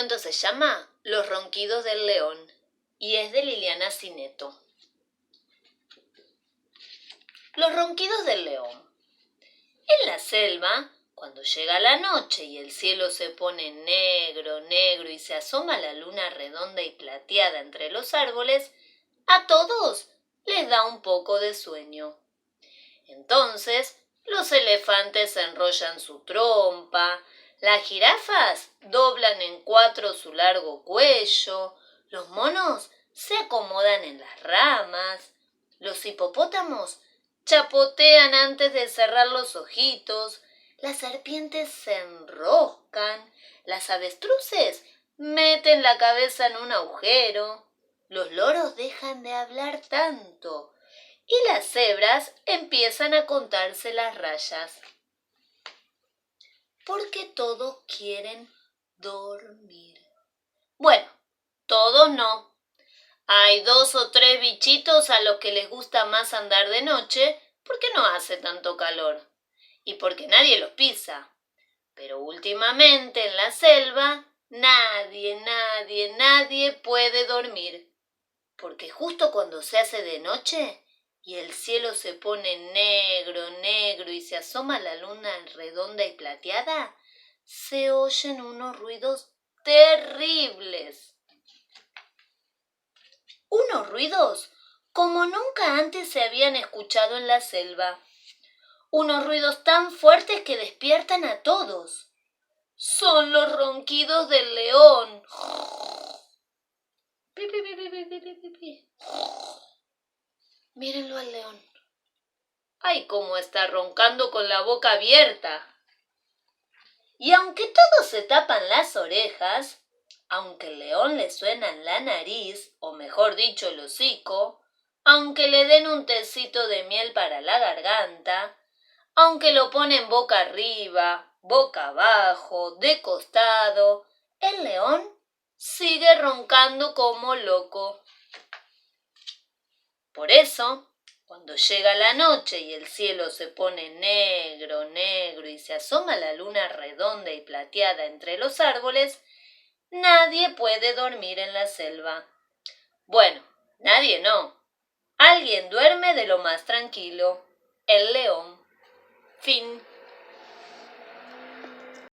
cuento se llama Los ronquidos del león y es de Liliana Cineto. Los ronquidos del león. En la selva, cuando llega la noche y el cielo se pone negro, negro y se asoma la luna redonda y plateada entre los árboles, a todos les da un poco de sueño. Entonces, los elefantes enrollan su trompa, las jirafas doblan en 4 su largo cuello, los monos se acomodan en las ramas, los hipopótamos chapotean antes de cerrar los ojitos, las serpientes se enroscan, las avestruces meten la cabeza en un agujero, los loros dejan de hablar tanto y las cebras empiezan a contarse las rayas. Porque todos quieren dormir. Bueno, todos no. Hay 2 o 3 bichitos a los que les gusta más andar de noche porque no hace tanto calor y porque nadie los pisa. Pero últimamente en la selva nadie puede dormir. Porque justo cuando se hace de noche y el cielo se pone negro, negro y se asoma la luna redonda y plateada, se oyen unos ruidos terribles. Unos ruidos como nunca antes se habían escuchado en la selva. Unos ruidos tan fuertes que despiertan a todos. Son los ronquidos del león. Pi, pi, pi, pi, pi, pi, pi, pi. Mírenlo al león. ¡Ay, cómo está roncando con la boca abierta! Y aunque todos se tapan las orejas, aunque el león le suena en la nariz, o mejor dicho el hocico, aunque le den un tecito de miel para la garganta, aunque lo ponen boca arriba, boca abajo, de costado, el león sigue roncando como loco. Por eso, cuando llega la noche y el cielo se pone negro, negro y se asoma la luna redonda y plateada entre los árboles, nadie puede dormir en la selva. Bueno, nadie no. Alguien duerme de lo más tranquilo. El león. Fin.